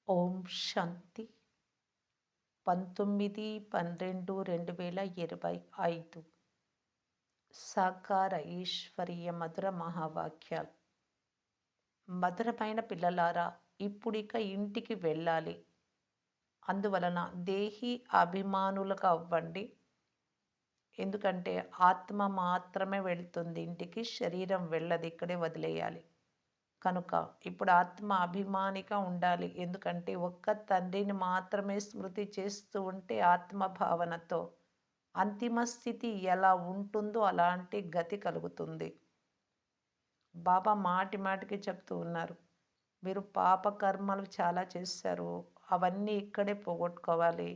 ఓం శాంతి 19/12/2025 సాకార ఈశ్వరీయ మధుర మహావాక్యాలు. మధురమైన పిల్లలారా, ఇప్పుడిక ఇంటికి వెళ్ళాలి. అందువలన దేహి అభిమానులుగా అవ్వండి. ఎందుకంటే ఆత్మ మాత్రమే వెళ్తుంది ఇంటికి, శరీరం వెళ్ళదు, ఇక్కడే వదిలేయాలి. కనుక ఇప్పుడు ఆత్మ అభిమానిగా ఉండాలి. ఎందుకంటే ఒక్క తండ్రిని మాత్రమే స్మృతి చేస్తూ ఉంటే ఆత్మ భావనతో అంతిమ స్థితి ఎలా ఉంటుందో అలాంటి గతి కలుగుతుంది. బాబా మాటి మాటికి చెప్తూ ఉన్నారు, మీరు పాప కర్మలు చాలా చేశారు, అవన్నీ ఇక్కడే పోగొట్టుకోవాలి.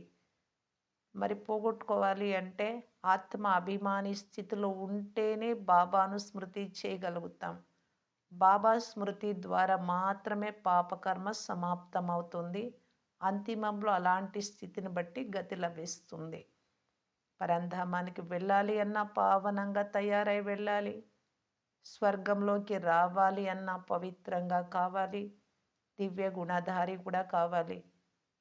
మరి పోగొట్టుకోవాలి అంటే ఆత్మ అభిమాని స్థితిలో ఉంటేనే బాబాను స్మృతి చేయగలుగుతాం. బాబా స్మృతి ద్వారా మాత్రమే పాపకర్మ సమాప్తమవుతుంది. అంతిమంలో అలాంటి స్థితిని బట్టి గతి లభిస్తుంది. పరంధామానికి వెళ్ళాలి అన్నా పావనంగా తయారై వెళ్ళాలి. స్వర్గంలోకి రావాలి అన్నా పవిత్రంగా కావాలి. దివ్య గుణధారి కూడా కావాలి.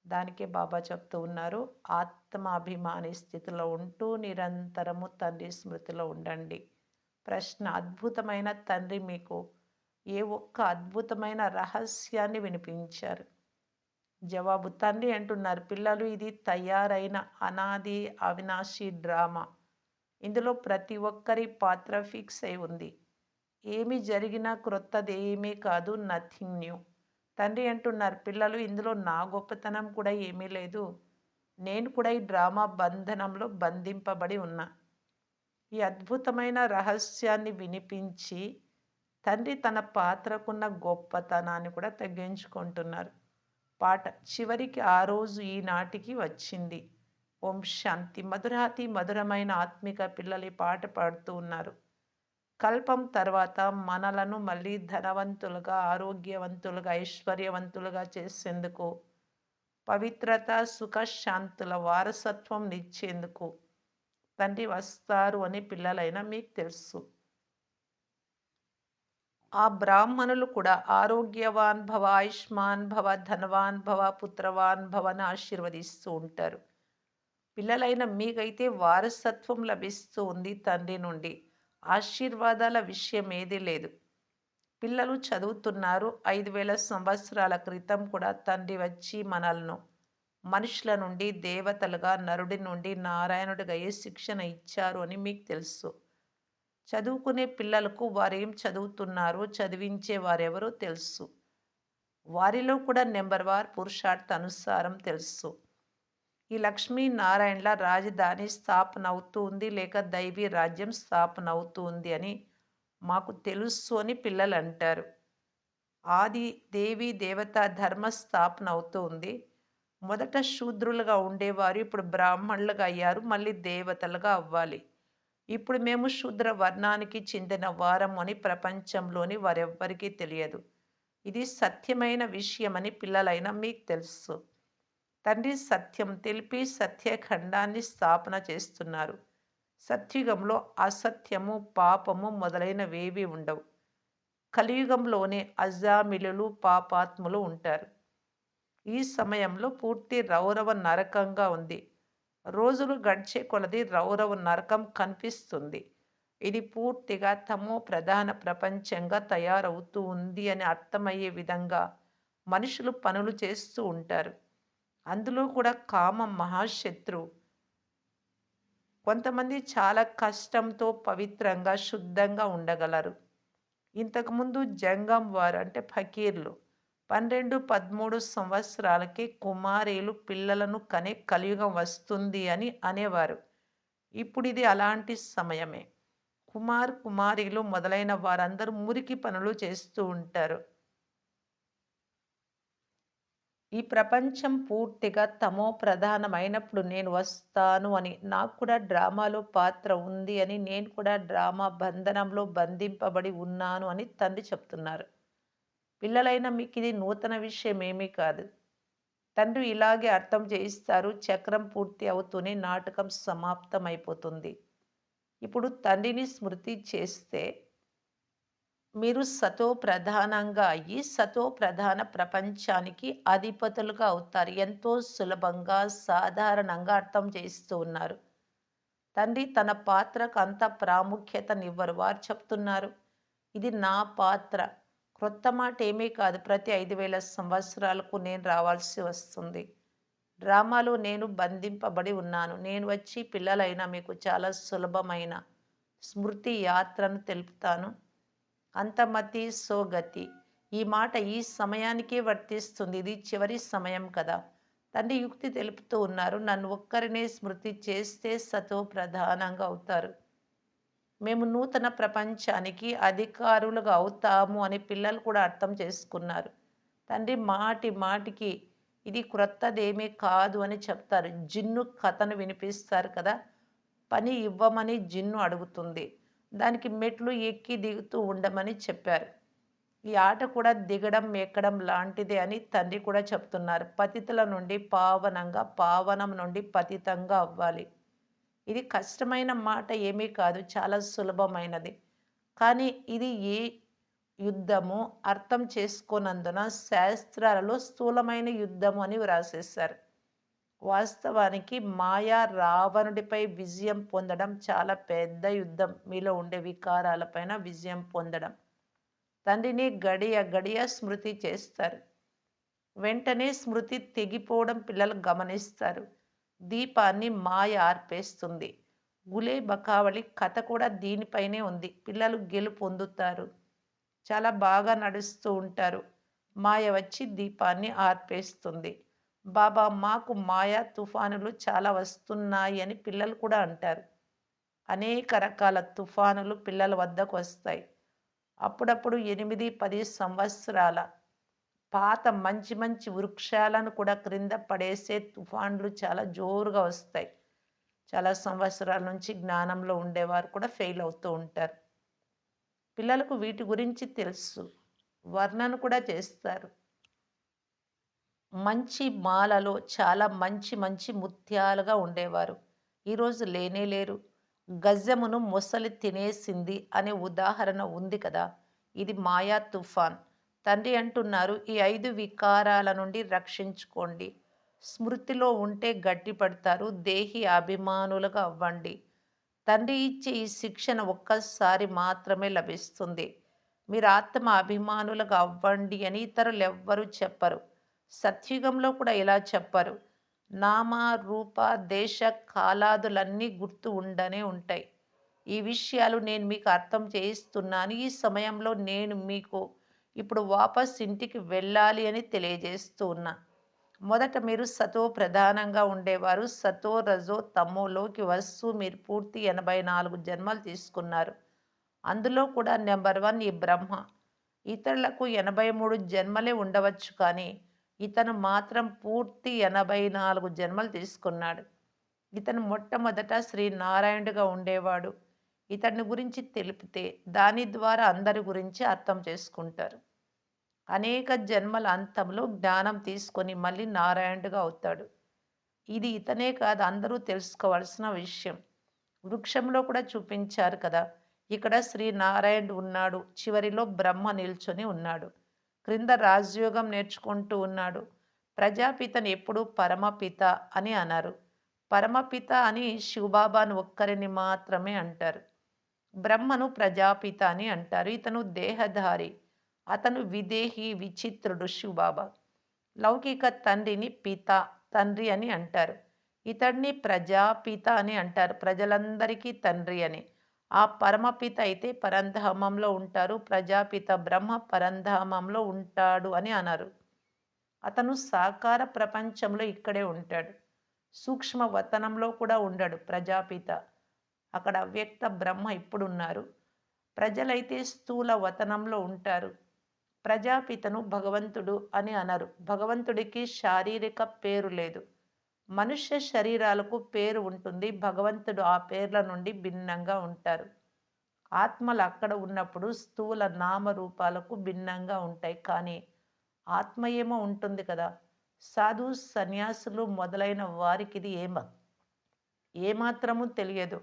దానికే బాబా చెప్తూ ఉన్నారు, ఆత్మాభిమాని స్థితిలో ఉంటూ నిరంతరము తండ్రి స్మృతిలో ఉండండి. ప్రశ్న, అద్భుతమైన తండ్రి మీకు ఏ ఒక్క అద్భుతమైన రహస్యాన్ని వినిపించారు? జవాబు, తండ్రి అంటున్నారు, పిల్లలు, ఇది తయారైన అనాది అవినాశి డ్రామా. ఇందులో ప్రతి ఒక్కరి పాత్ర ఫిక్స్ అయి ఉంది. ఏమి జరిగినా క్రొత్తది ఏమీ కాదు, నథింగ్ న్యూ. తండ్రి అంటున్నారు, పిల్లలు, ఇందులో నా గొప్పతనం కూడా ఏమీ లేదు. నేను కూడా ఈ డ్రామా బంధనంలో బంధింపబడి ఉన్నా. ఈ అద్భుతమైన రహస్యాన్ని వినిపించి తండ్రి తన పాత్రకున్న గొప్పతనాన్ని కూడా తగ్గించుకుంటున్నారు. పాట చివరికి ఆ రోజు ఈనాటికి వచ్చింది. ఓం శాంతి. మధురాతి మధురమైన ఆత్మిక పిల్లలు ఈ పాట పాడుతూ ఉన్నారు. కల్పం తర్వాత మనలను మళ్ళీ ధనవంతులుగా, ఆరోగ్యవంతులుగా, ఐశ్వర్యవంతులుగా చేసేందుకు, పవిత్రత, సుఖశాంతుల వారసత్వం ఇచ్చేందుకు తండ్రి వస్తారు అని పిల్లలైనా మీకు తెలుసు. ఆ బ్రాహ్మణులు కూడా ఆరోగ్యవాన్ భవ, ఆయుష్మాన్ భవ, ధనవాన్ భవ, పుత్రవాన్ భవ అని ఆశీర్వదిస్తూ ఉంటారు. పిల్లలైన మీకైతే వారసత్వం లభిస్తూ ఉంది తండ్రి నుండి. ఆశీర్వాదాల విషయం ఏదీ లేదు. పిల్లలు చదువుతున్నారు. 5,000 సంవత్సరాల క్రితం కూడా తండ్రి వచ్చి మనల్ని మనుషుల నుండి దేవతలుగా, నరుడి నుండి నారాయణుడిగా ఏ శిక్షణ ఇచ్చారు అని మీకు తెలుసు. చదువుకునే పిల్లలకు వారేం చదువుతున్నారో, చదివించే వారెవరో తెలుసు. వారిలో కూడా నెంబర్ వార్ పురుషార్థ అనుసారం తెలుసు. ఈ లక్ష్మీనారాయణల రాజధాని స్థాపన అవుతూ ఉంది, లేక దైవీ రాజ్యం స్థాపన అవుతూ ఉంది అని మాకు తెలుసు అని పిల్లలు అంటారు. ఆది దేవీ దేవత ధర్మ స్థాపన అవుతూ ఉంది. మొదట శూద్రులుగా ఉండేవారు, ఇప్పుడు బ్రాహ్మణులుగా అయ్యారు, మళ్ళీ దేవతలుగా అవ్వాలి. ఇప్పుడు మేము శూద్ర వర్ణానికి చెందిన వారం అని ప్రపంచంలోని వారెవ్వరికీ తెలియదు. ఇది సత్యమైన విషయమని పిల్లలైన మీకు తెలుసు. తండ్రి సత్యం తెలిపి సత్యఖండాన్ని స్థాపన చేస్తున్నారు. సత్యుగంలో అసత్యము, పాపము మొదలైనవేవి ఉండవు. కలియుగంలోనే అజామిలులు, పాపాత్ములు ఉంటారు. ఈ సమయంలో పూర్తి రౌరవ నరకంగా ఉంది. రోజులు గడిచే కొలది రౌరవ నరకం కనిపిస్తుంది. ఇది పూర్తిగా తమో ప్రధాన ప్రపంచంగా తయారవుతూ ఉంది అని అర్థమయ్యే విధంగా మనుషులు పనులు చేస్తూ ఉంటారు. అందులో కూడా కామం మహాశత్రువు. కొంతమంది చాలా కష్టంతో పవిత్రంగా, శుద్ధంగా ఉండగలరు. ఇంతకుముందు జంగం వారు అంటే ఫకీర్లు 12, 13 సంవత్సరాలకి కుమారీలు పిల్లలను కనే కలియుగం వస్తుంది అని అనేవారు. ఇప్పుడు ఇది అలాంటి సమయమే. కుమారీలు మొదలైన వారందరూ మురికి పనులు చేస్తూ ఉంటారు. ఈ ప్రపంచం పూర్తిగా తమో ప్రధానమైనప్పుడు నేను వస్తాను అని, నాకు కూడా డ్రామాలో పాత్ర ఉంది అని, నేను కూడా డ్రామా బంధనంలో బంధింపబడి ఉన్నాను అని తండ్రి చెప్తున్నారు. పిల్లలైన మీకు ఇది నూతన విషయం ఏమీ కాదు. తండ్రి ఇలాగే అర్థం చేయిస్తారు. చక్రం పూర్తి అవుతూనే నాటకం సమాప్తం అయిపోతుంది. ఇప్పుడు తండ్రిని స్మృతి చేస్తే మీరు సతో ప్రధానంగా అయ్యి, సతో ప్రధాన ప్రపంచానికి అధిపతులుగా అవుతారు. ఎంతో సులభంగా, సాధారణంగా అర్థం చేస్తూ ఉన్నారు. తండ్రి తన పాత్రకు అంత ప్రాముఖ్యతనివ్వరు. వారు చెప్తున్నారు, ఇది నా పాత్ర. క్రొత్త మాట ఏమీ కాదు. ప్రతి 5,000 సంవత్సరాలకు నేను రావాల్సి వస్తుంది. డ్రామాలో నేను బంధింపబడి ఉన్నాను. నేను వచ్చి పిల్లలైన మీకు చాలా సులభమైన స్మృతి యాత్రను తెలుపుతాను. అంతమతి సోగతి. ఈ మాట ఈ సమయానికే వర్తిస్తుంది. ఇది చివరి సమయం కదా! తండ్రి యుక్తి తెలుపుతూ ఉన్నారు. నన్ను ఒక్కరినే స్మృతి చేస్తే సతో ప్రధానంగా అవుతారు. మేము నూతన ప్రపంచానికి అధికారులుగా అవుతాము అని పిల్లలు కూడా అర్థం చేసుకున్నారు. తండ్రి మాటి మాటికి ఇది క్రొత్తదేమీ కాదు అని చెప్తారు. జిన్ను కథను వినిపిస్తారు కదా! పని ఇవ్వమని జిన్ను అడుగుతుంది. దానికి మెట్లు ఎక్కి దిగుతూ ఉండమని చెప్పారు. ఈ ఆట కూడా దిగడం, ఎక్కడం లాంటిదే అని తండ్రి కూడా చెప్తున్నారు. పతితుల నుండి పావనంగా, పావనం నుండి పతితంగా అవ్వాలి. ఇది కష్టమైన మాట ఏమీ కాదు. చాలా సులభమైనది. కానీ ఇది ఏ యుద్ధము అర్థం చేసుకోనందున శాస్త్రాలలో స్థూలమైన యుద్ధము అని వ్రాసేశారు. వాస్తవానికి మాయా రావణుడిపై విజయం పొందడం చాలా పెద్ద యుద్ధం. మీలో ఉండే వికారాలపైన విజయం పొందడం. తండ్రిని గడియ గడియ స్మృతి చేస్తారు. వెంటనే స్మృతి తెగిపోవడం పిల్లలు గమనిస్తారు. దీపాన్ని మాయ ఆర్పేస్తుంది. గులే బకావళి కథ కూడా దీనిపైనే ఉంది. పిల్లలు గెలుపొందుతారు. చాలా బాగా నడుస్తూ ఉంటారు. మాయ వచ్చి దీపాన్ని ఆర్పేస్తుంది. బాబా మాకు మాయా తుఫానులు చాలా వస్తున్నాయి అని పిల్లలు కూడా అంటారు. అనేక రకాల తుఫానులు పిల్లల వద్దకు వస్తాయి. అప్పుడప్పుడు 8, 10 సంవత్సరాల పాత మంచి మంచి వృక్షాలను కూడా క్రింద పడేసే తుఫాన్లు చాలా జోరుగా వస్తాయి. చాలా సంవత్సరాల నుంచి జ్ఞానంలో ఉండేవారు కూడా ఫెయిల్ అవుతూ ఉంటారు. పిల్లలకు వీటి గురించి తెలుసు. వర్ణన కూడా చేస్తారు. మంచి మాలలో చాలా మంచి మంచి ముత్యాలుగా ఉండేవారు. ఈరోజు లేనే లేరు. గజమును మొసలి తినేసింది అనే ఉదాహరణ ఉంది కదా! ఇది మాయా తుఫాన్. తండ్రి అంటున్నారు, ఈ 5 వికారాల నుండి రక్షించుకోండి. స్మృతిలో ఉంటే గట్టిపడతారు. దేహి అభిమానులుగా అవ్వండి. తండ్రి ఇచ్చే ఈ శిక్షణ ఒక్కసారి మాత్రమే లభిస్తుంది. మీరు ఆత్మ అభిమానులుగా అవ్వండి అని ఇతరులెవ్వరూ చెప్పరు. సత్యుగంలో కూడా ఇలా చెప్పరు. నామ, రూప, దేశ, కాలాదులన్నీ గుర్తు ఉండనే ఉంటాయి. ఈ విషయాలు నేను మీకు అర్థం చేయిస్తున్నాను. ఈ సమయంలో నేను మీకు ఇప్పుడు వాపస్ ఇంటికి వెళ్ళాలి అని తెలియజేస్తూ ఉన్నా. మొదట మీరు సతో ప్రధానంగా ఉండేవారు. సతో, రజో, తమోలోకి వస్తూ మీరు పూర్తి 84 జన్మలు తీసుకున్నారు. అందులో కూడా నెంబర్ 1 ఈ బ్రహ్మ. ఇతరులకు 83 జన్మలే ఉండవచ్చు కానీ ఇతను మాత్రం పూర్తి 84 జన్మలు తీసుకున్నాడు. ఇతను మొట్టమొదట శ్రీనారాయణుడిగా ఉండేవాడు. ఇతని గురించి తెలిపితే దాని ద్వారా అందరి గురించి అర్థం చేసుకుంటారు. అనేక జన్మల అంతంలో జ్ఞానం తీసుకొని మళ్ళీ నారాయణుడిగా అవుతాడు. ఇది ఇతనే కాదు, అందరూ తెలుసుకోవాల్సిన విషయం. వృక్షంలో కూడా చూపించారు కదా! ఇక్కడ శ్రీనారాయణుడు ఉన్నాడు. చివరిలో బ్రహ్మ నిల్చొని ఉన్నాడు. క్రింద రాజయోగం నేర్చుకుంటూ ఉన్నాడు. ప్రజాపితని ఎప్పుడూ పరమపిత అని అన్నారు. పరమపిత అని శివబాబాను ఒక్కరిని మాత్రమే అంటారు. బ్రహ్మను ప్రజాపిత అని అంటారు. ఇతను దేహధారి. అతను విదేహి, విచిత్రుడు శివబాబా. లౌకిక తండ్రిని పిత, తండ్రి అని అంటారు. ఇతడిని ప్రజాపిత అని అంటారు. ప్రజలందరికీ తండ్రి అని. ఆ పరమపిత అయితే పరంధామంలో ఉంటారు. ప్రజాపిత బ్రహ్మ పరంధామంలో ఉంటాడు అని అన్నారు. అతను సాకార ప్రపంచంలో ఇక్కడే ఉంటాడు. సూక్ష్మ వతనంలో కూడా ఉండడు ప్రజాపిత. అక్కడ అవ్యక్త బ్రహ్మ ఇప్పుడున్నారు. ప్రజలైతే స్థూల వతనంలో ఉంటారు. ప్రజాపితను భగవంతుడు అని అనరు. భగవంతుడికి శారీరక పేరు లేదు. మనుష్య శరీరాలకు పేరు ఉంటుంది. భగవంతుడు ఆ పేర్ల నుండి భిన్నంగా ఉంటారు. ఆత్మలు అక్కడ ఉన్నప్పుడు స్థూల నామరూపాలకు భిన్నంగా ఉంటాయి. కానీ ఆత్మ ఏమో ఉంటుంది కదా! సాధు సన్యాసులు మొదలైన వారికిది ఏమాత్రము తెలియదు.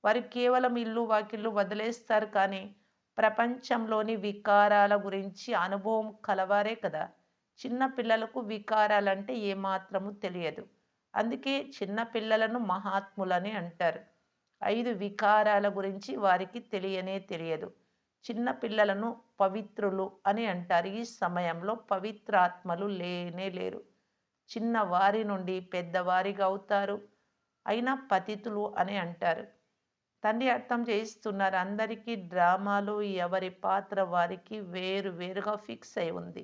వారు కేవలం ఇల్లు వాకిళ్ళు వదిలేస్తారు కానీ ప్రపంచంలోని వికారాల గురించి అనుభవం కలవారే కదా! చిన్న పిల్లలకు వికారాలంటే ఏమాత్రము తెలియదు. అందుకే చిన్న పిల్లలను మహాత్ములని అంటారు. 5 వికారాల గురించి వారికి తెలియనే తెలియదు. చిన్న పిల్లలను పవిత్రులు అని అంటారు. ఈ సమయంలో పవిత్రాత్మలు లేనే లేరు. చిన్నవారి నుండి పెద్దవారిగా అవుతారు. అయినా పతితులు అని అంటారు. తండ్రి అర్థం చేయిస్తున్నారు. అందరికీ డ్రామాలో ఎవరి పాత్ర వారికి వేరు వేరుగా ఫిక్స్ అయి ఉంది.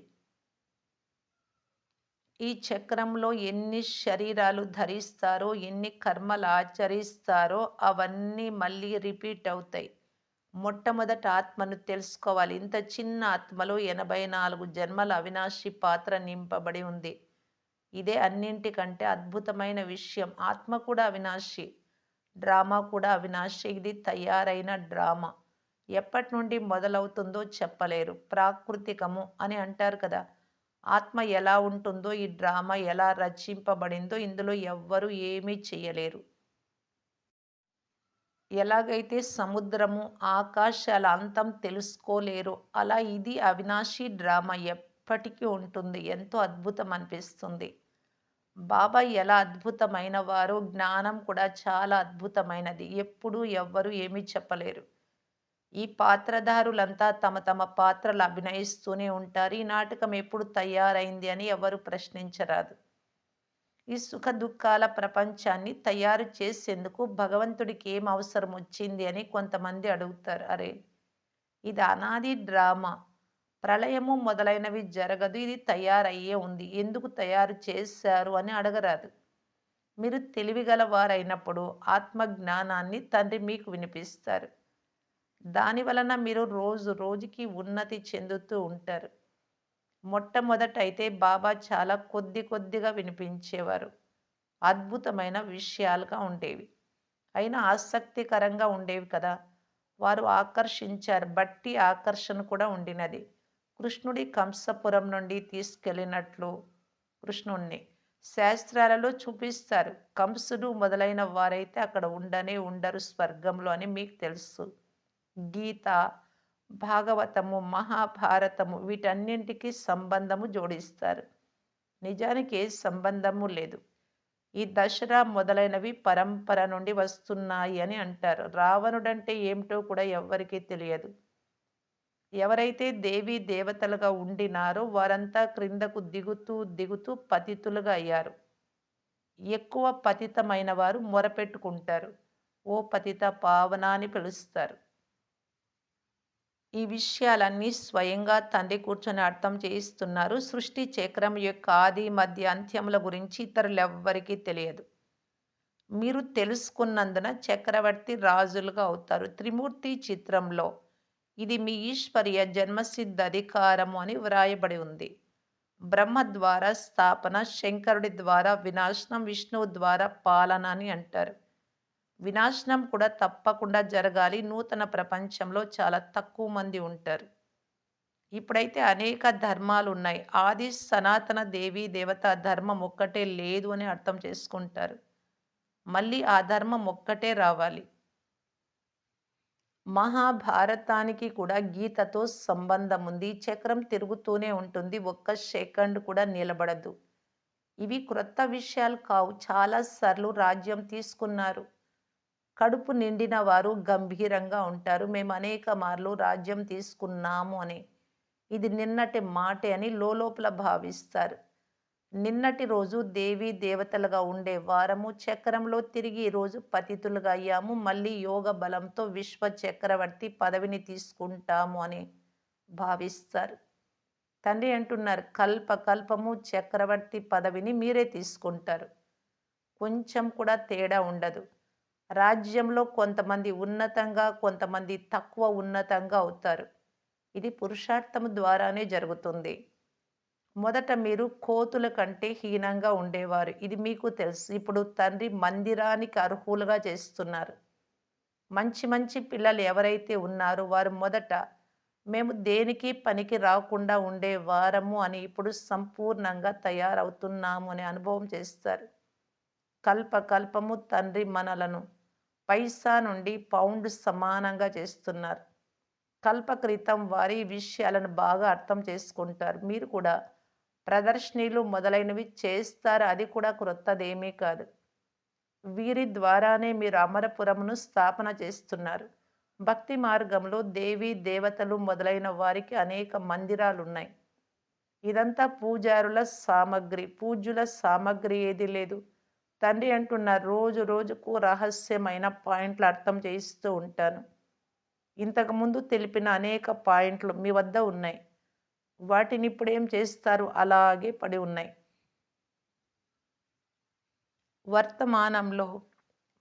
ఈ చక్రంలో ఎన్ని శరీరాలు ధరిస్తారో, ఎన్ని కర్మలు ఆచరిస్తారో అవన్నీ మళ్ళీ రిపీట్ అవుతాయి. మొట్టమొదట ఆత్మను తెలుసుకోవాలి. ఇంత చిన్న ఆత్మలో 84 జన్మల అవినాశి పాత్ర నింపబడి ఉంది. ఇదే అన్నింటికంటే అద్భుతమైన విషయం. ఆత్మ కూడా అవినాశి. డ్రామా కూడా అవినాశి. ఇది తయారైన డ్రామా. ఎప్పటి నుండి మొదలవుతుందో చెప్పలేరు. ప్రాకృతికము అని అంటారు కదా! ఆత్మ ఎలా ఉంటుందో, ఈ డ్రామా ఎలా రచింపబడిందో ఇందులో ఎవ్వరు ఏమీ చెయ్యలేరు. ఎలాగైతే సముద్రము, ఆకాశాల అంతం తెలుసుకోలేరో, అలా ఇది అవినాశి డ్రామా ఎప్పటికీ ఉంటుంది. ఎంతో అద్భుతం అనిపిస్తుంది. బాబా ఎలా అద్భుతమైన వారో, జ్ఞానం కూడా చాలా అద్భుతమైనది. ఎప్పుడూ ఎవ్వరు ఏమీ చెప్పలేరు. ఈ పాత్రధారులంతా తమ తమ పాత్రలు అభినయిస్తూనే ఉంటారు. ఈ నాటకం ఎప్పుడు తయారైంది అని ఎవరు ప్రశ్నించరాదు. ఈ సుఖదుఖాల ప్రపంచాన్ని తయారు చేసేందుకు భగవంతుడికి ఏం అవసరం వచ్చింది అని కొంతమంది అడుగుతారు. అరే! ఇది అనాది డ్రామా. ప్రళయము మొదలైనవి జరగదు. ఇది తయారయ్యే ఉంది. ఎందుకు తయారు చేశారు అని అడగరాదు. మీరు తెలివిగల వారైనప్పుడు ఆత్మ జ్ఞానాన్ని తండ్రి మీకు వినిపిస్తారు. దాని వలన మీరు రోజు రోజుకి ఉన్నతి చెందుతూ ఉంటారు. మొట్టమొదటైతే బాబా చాలా కొద్ది కొద్దిగా వినిపించేవారు. అద్భుతమైన విషయాలుగా ఉండేవి. అయినా ఆసక్తికరంగా ఉండేవి కదా! వారు ఆకర్షించారు. బట్టి ఆకర్షణ కూడా ఉండినది. కృష్ణుడి కంసపురం నుండి తీసుకెళ్ళినట్లు కృష్ణుణ్ణి శాస్త్రాలలో చూపిస్తారు. కంసుడు మొదలైన వారైతే అక్కడ ఉండనే ఉండరు స్వర్గంలో అని మీకు తెలుసు. గీత, భాగవతము, మహాభారతము వీటన్నింటికి సంబంధము జోడిస్తారు. నిజానికి ఏ సంబంధము లేదు. ఈ దసరా మొదలైనవి పరంపర నుండి వస్తున్నాయి అని అంటారు. రావణుడంటే ఏమిటో కూడా ఎవ్వరికీ తెలియదు. ఎవరైతే దేవీ దేవతలుగా ఉండినారో వారంతా క్రిందకు దిగుతూ దిగుతూ పతితులుగా అయ్యారు. ఎక్కువ పతితమైన వారు మొరపెట్టుకుంటారు. ఓ పతిత పావన అని పిలుస్తారు. ఈ విషయాలన్నీ స్వయంగా తండ్రి కూర్చొని అర్థం చేయిస్తున్నారు. సృష్టి చక్రం యొక్క ఆది, మధ్య, అంత్యముల గురించి ఇతరులెవ్వరికీ తెలియదు. మీరు తెలుసుకున్నందున చక్రవర్తి రాజులుగా అవుతారు. త్రిమూర్తి చిత్రంలో ఇది మీ ఈశ్వరీయ జన్మసిద్ధ అధికారము అని వ్రాయబడి ఉంది. బ్రహ్మ ద్వారా స్థాపన, శంకరుడి ద్వారా వినాశనం, విష్ణువు ద్వారా పాలన అని అంటారు. వినాశనం కూడా తప్పకుండా జరగాలి. నూతన ప్రపంచంలో చాలా తక్కువ మంది ఉంటారు. ఇప్పుడైతే అనేక ధర్మాలున్నాయి. ఆది సనాతన దేవీ దేవతా ధర్మం ఒక్కటే లేదు అని అర్థం చేసుకుంటారు. మళ్ళీ ఆ ధర్మం ఒక్కటే రావాలి. మహాభారతానికి కూడా గీతతో సంబంధం ఉంది. చక్రం తిరుగుతూనే ఉంటుంది. ఒక్క సెకండ్ కూడా నిలబడదు. ఇవి క్రొత్త విషయాలు కావు. చాలా సార్లు రాజ్యం తీసుకున్నారు. కడుపు నిండిన వారు గంభీరంగా ఉంటారు. మేము అనేక మార్లు రాజ్యం తీసుకున్నాము అని. ఇది నిన్నటి మాటే అని లోలోపల భావిస్తారు. నిన్నటి రోజు దేవీ దేవతలుగా ఉండే వారము చక్రంలో తిరిగి ఈరోజు పతితులుగా అయ్యాము. మళ్ళీ యోగ బలంతో విశ్వ చక్రవర్తి పదవిని తీసుకుంటాము అని భావిస్తారు. తండ్రి అంటున్నారు కల్ప కల్పము చక్రవర్తి పదవిని మీరే తీసుకుంటారు. కొంచెం కూడా తేడా ఉండదు. రాజ్యంలో కొంతమంది ఉన్నతంగా, కొంతమంది తక్కువ ఉన్నతంగా అవుతారు. ఇది పురుషార్థము ద్వారానే జరుగుతుంది. మొదట మీరు కోతుల కంటే హీనంగా ఉండేవారు. ఇది మీకు తెలుసు. ఇప్పుడు తండ్రి మందిరానికి అర్హులుగా చేస్తున్నారు. మంచి మంచి పిల్లలు ఎవరైతే ఉన్నారో వారు మొదట మేము దేనికి పనికి రాకుండా ఉండేవారము అని ఇప్పుడు సంపూర్ణంగా తయారవుతున్నాము అనే అనుభవం చేస్తారు. కల్ప కల్పము తండ్రి మనలను పైసా నుండి పౌండ్ సమానంగా చేస్తున్నారు. కల్పకృతం వారి విషయాలను బాగా అర్థం చేసుకుంటారు. మీరు కూడా ప్రదర్శనలు మొదలైనవి చేస్తారు. అది కూడా క్రొత్తదేమీ కాదు. వీరి ద్వారానే మీరు అమరపురమును స్థాపన చేస్తున్నారు. భక్తి మార్గంలో దేవీ దేవతలు మొదలైన వారికి అనేక మందిరాలున్నాయి. ఇదంతా పూజారుల సామగ్రి. పూజ్యుల సామగ్రి ఏది లేదు. తండ్రి అంటున్నారు, రోజు రోజుకు రహస్యమైన పాయింట్లు అర్థం చేయిస్తూ ఉంటాను. ఇంతకుముందు తెలిపిన అనేక పాయింట్లు మీ వద్ద ఉన్నాయి. వాటిని ఇప్పుడేం చేస్తారు? అలాగే పడి ఉన్నాయి. వర్తమానంలో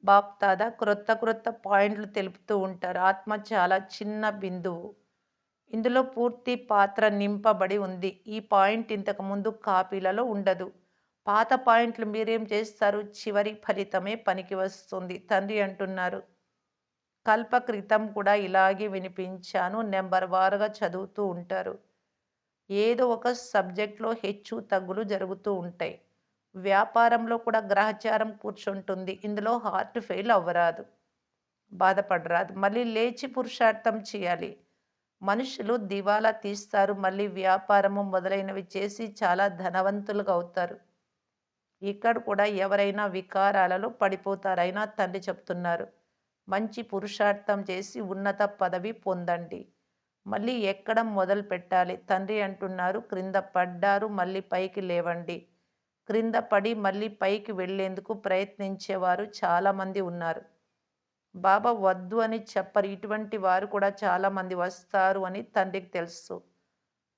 బాప్దాదా క్రొత్త క్రొత్త పాయింట్లు తెలుపుతూ ఉంటారు. ఆత్మ చాలా చిన్న బిందువు. ఇందులో పూర్తి పాత్ర నింపబడి ఉంది. ఈ పాయింట్ ఇంతకుముందు కాపీలలో ఉండదు. పాత పాయింట్లు మీరేం చేస్తారు? చివరి ఫలితమే పనికి వస్తుంది. తండ్రి అంటున్నారు, కల్పకృతం కూడా ఇలాగే వినిపించాను. నెంబర్ వారుగా చదువుతూ ఉంటారు. ఏదో ఒక సబ్జెక్ట్లో హెచ్చు తగ్గులు జరుగుతూ ఉంటాయి. వ్యాపారంలో కూడా గ్రహచారం కూర్చుంటుంది. ఇందులో హార్ట్ ఫెయిల్ అవ్వరాదు, బాధపడరాదు. మళ్ళీ లేచి పురుషార్థం చేయాలి. మనుషులు దివాలా తీస్తారు. మళ్ళీ వ్యాపారము మొదలైనవి చేసి చాలా ధనవంతులుగా అవుతారు. ఇక్కడ కూడా ఎవరైనా వికారాలలో పడిపోతారైనా తండ్రి చెప్తున్నారు, మంచి పురుషార్థం చేసి ఉన్నత పదవి పొందండి. మళ్ళీ ఎక్కడం మొదలు పెట్టాలి. తండ్రి అంటున్నారు, క్రింద పడ్డారు, మళ్ళీ పైకి లేవండి. క్రింద పడి మళ్ళీ పైకి వెళ్ళేందుకు ప్రయత్నించేవారు చాలామంది ఉన్నారు. బాబా వద్దు అని చెప్పరు. ఇటువంటి వారు కూడా చాలామంది వస్తారు అని తండ్రికి తెలుసు.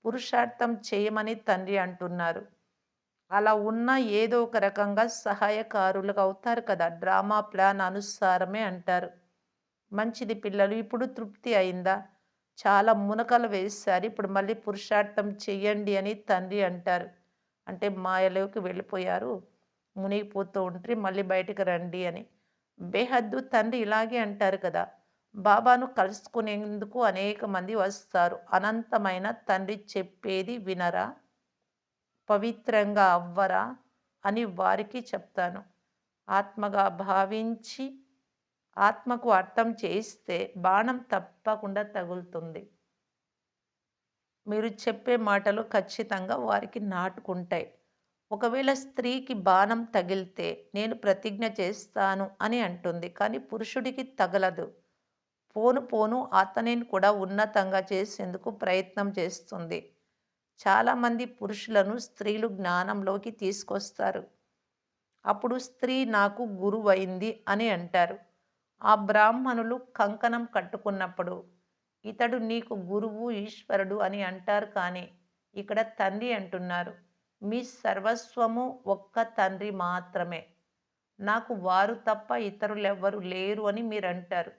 పురుషార్థం చేయమని తండ్రి అంటున్నారు. అలా ఉన్న ఏదో ఒక రకంగా సహాయకారులుగా అవుతారు కదా. డ్రామా ప్లాన్ అనుసారమే అంటారు. మంచిది పిల్లలు, ఇప్పుడు తృప్తి అయిందా? చాలా మునకలు వేశారు. ఇప్పుడు మళ్ళీ పురుషార్థం చెయ్యండి అని తండ్రి అంటారు. అంటే మాయలోకి వెళ్ళిపోయారు, మునిగిపోతూ ఉంటే మళ్ళీ బయటికి రండి అని. బేహద్దు తండ్రి ఇలాగే అంటారు కదా. బాబాను కలుసుకునేందుకు అనేక మంది వస్తారు. అనంతమైన తండ్రి చెప్పేది వినరా? పవిత్రంగా అవ్వరా అని వారికి చెప్తాను. ఆత్మగా భావించి ఆత్మకు అర్థం చేయిస్తే బాణం తప్పకుండా తగులుతుంది. మీరు చెప్పే మాటలు ఖచ్చితంగా వారికి నాటుకుంటాయి. ఒకవేళ స్త్రీకి బాణం తగిలితే నేను ప్రతిజ్ఞ చేస్తాను అని అంటుంది. కానీ పురుషుడికి తగలదు. పోను పోను అతనిని కూడా ఉన్నతంగా చేసేందుకు ప్రయత్నం చేస్తుంది. చాలామంది పురుషులను స్త్రీలు జ్ఞానంలోకి తీసుకొస్తారు. అప్పుడు స్త్రీ నాకు గురువైంది అని అంటారు. ఆ బ్రాహ్మణులు కంకణం కట్టుకున్నప్పుడు ఇతడు నీకు గురువు ఈశ్వరుడు అని అంటారు. కానీ ఇక్కడ తండ్రి అంటున్నారు, మీ సర్వస్వము ఒక్క తండ్రి మాత్రమే. నాకు వారు తప్ప ఇతరులెవ్వరు లేరు అని మీరు అంటారు.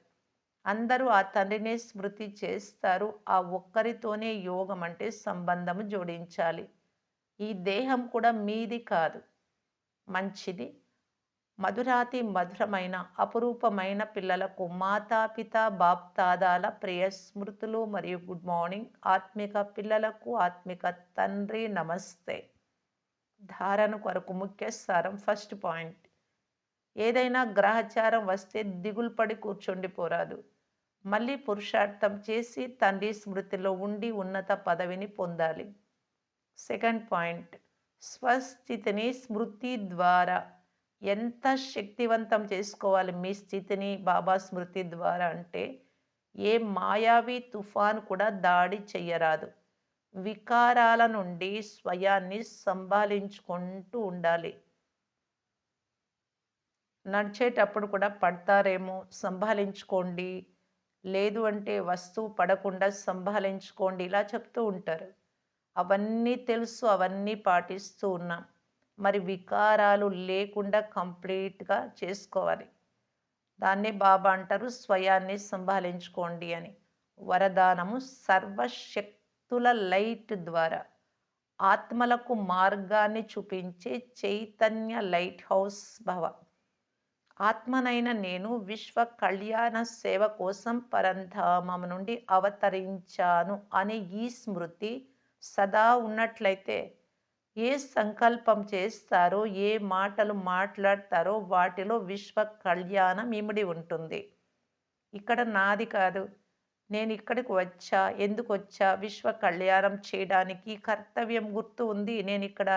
అందరూ ఆ తండ్రినే స్మృతి చేస్తారు. ఆ ఒక్కరితోనే యోగం అంటే సంబంధము జోడించాలి. ఈ దేహం కూడా మీది కాదు. మంచిది. మధురాతి మధురమైన అపురూపమైన పిల్లలకు మాతాపిత బాప్దాదాల ప్రియ స్మృతులు మరియు గుడ్ మార్నింగ్. ఆత్మిక పిల్లలకు ఆత్మిక తండ్రి నమస్తే. ధారణ కొరకు ముఖ్య సారం. ఫస్ట్ పాయింట్, ఏదైనా గ్రహచారం వస్తే దిగులు పడి కూర్చుండిపోరాదు. మళ్ళీ పురుషార్థం చేసి తండ్రి స్మృతిలో ఉండి ఉన్నత పదవిని పొందాలి. సెకండ్ పాయింట్, స్వస్థితిని స్మృతి ద్వారా ఎంత శక్తివంతం చేసుకోవాలి మీ స్థితిని బాబా స్మృతి ద్వారా అంటే ఏ మాయావి తుఫాను కూడా దాడి చెయ్యరాదు. వికారాల నుండి స్వయాన్ని సంభాళించుకుంటూ ఉండాలి. నడిచేటప్పుడు కూడా పడతారేమో, సంభాళించుకోండి. లేదు అంటే వస్తువు పడకుండా సంభాళించుకోండి, ఇలా చెప్తూ ఉంటారు. అవన్నీ తెలుసు, అవన్నీ పాటిస్తూ ఉన్నాం. మరి వికారాలు లేకుండా కంప్లీట్‌గా చేసుకోవాలి. దాన్నే బాబా అంటారు స్వయాన్ని సంభాళించుకోండి అని. వరదానము, సర్వశక్తుల లైట్ ద్వారా ఆత్మలకు మార్గాన్ని చూపించే చైతన్య లైట్ హౌస్ భవ. ఆత్మనైన నేను విశ్వ కళ్యాణ సేవ కోసం పరంధామం నుండి అవతరించాను అనే ఈ స్మృతి సదా ఉన్నట్లయితే ఏ సంకల్పం చేస్తారో, ఏ మాటలు మాట్లాడతారో వాటిలో విశ్వ కళ్యాణం ఇమిడి ఉంటుంది. ఇక్కడ నాది కాదు, నేనిక్కడికి వచ్చా, ఎందుకొచ్చా? విశ్వ కళ్యాణం చేయడానికి కర్తవ్యం గుర్తు ఉంది. నేనిక్కడ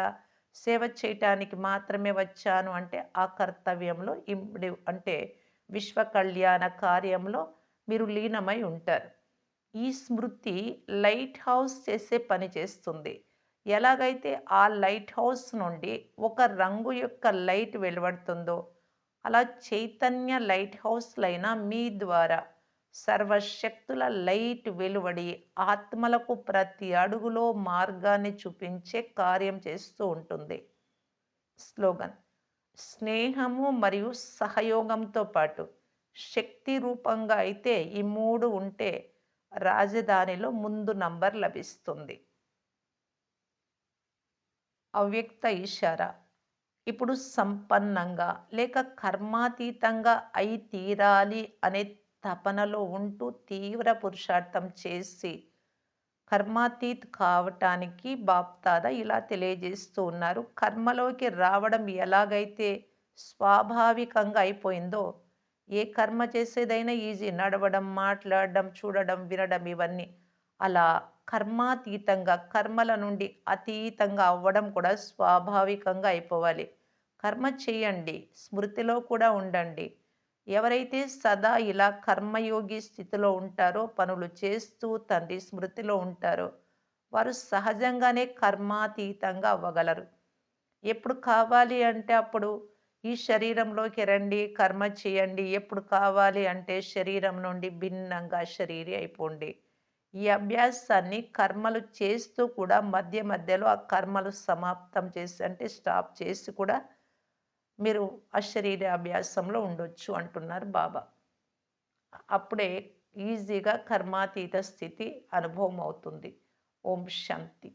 సేవ చేయటానికి మాత్రమే వచ్చాను అంటే, ఆ కర్తవ్యంలో ఇమిడి అంటే విశ్వ కళ్యాణ కార్యంలో మీరు లీనమై ఉంటారు. ఈ స్మృతి లైట్ హౌస్ చేసే పని చేస్తుంది. ఎలాగైతే ఆ లైట్ హౌస్ నుండి ఒక రంగు యొక్క లైట్ వెలువడుతుందో, అలా చైతన్య లైట్ హౌస్‌లైన మీ ద్వారా సర్వశక్తుల లైట్ వెలువడి ఆత్మలకు ప్రతి అడుగులో మార్గాన్ని చూపించే కార్యం చేస్తూ ఉంటుంది. స్లోగన్: స్నేహము మరియు సహయోగంతో పాటు శక్తి రూపంగా అయితే ఈ 3 ఉంటే రాజధానిలో ముందు నంబర్ లభిస్తుంది. అవ్యక్త ఇషారా: ఇప్పుడు సంపన్నంగా లేక కర్మాతీతంగా అయి తీరాలి అనే తపనలో ఉంటూ తీవ్ర పురుషార్థం చేసి కర్మాతీత్ కావటానికి బాప్దాదా ఇలా తెలియజేస్తూ ఉన్నారు. కర్మలోకి రావడం ఎలాగైతే స్వాభావికంగా అయిపోయిందో, ఏ కర్మ చేసేదైనా ఈజీ. నడవడం, మాట్లాడడం, చూడడం, వినడం ఇవన్నీ. అలా కర్మాతీతంగా, కర్మల నుండి అతీతంగా అవ్వడం కూడా స్వాభావికంగా అయిపోవాలి. కర్మ చేయండి, స్మృతిలో కూడా ఉండండి. ఎవరైతే సదా ఇలా కర్మయోగి స్థితిలో ఉంటారో, పనులు చేస్తూ తండ్రి స్మృతిలో ఉంటారో, వారు సహజంగానే కర్మాతీతంగా అవ్వగలరు. ఎప్పుడు కావాలి అంటే అప్పుడు ఈ శరీరంలోకి రండి, కర్మ చేయండి. ఎప్పుడు కావాలి అంటే శరీరం నుండి భిన్నంగా శరీరి అయిపోండి. ఈ అభ్యాసాన్ని కర్మలు చేస్తూ కూడా మధ్య మధ్యలో ఆ కర్మలు సమాప్తం చేసి అంటే స్టాప్ చేసి కూడా మీరు అశరీర అభ్యాసంలో ఉండొచ్చు అంటున్నారు బాబా. అప్పుడే ఈజీగా కర్మాతీత స్థితి అనుభవం అవుతుంది. ఓం శాంతి.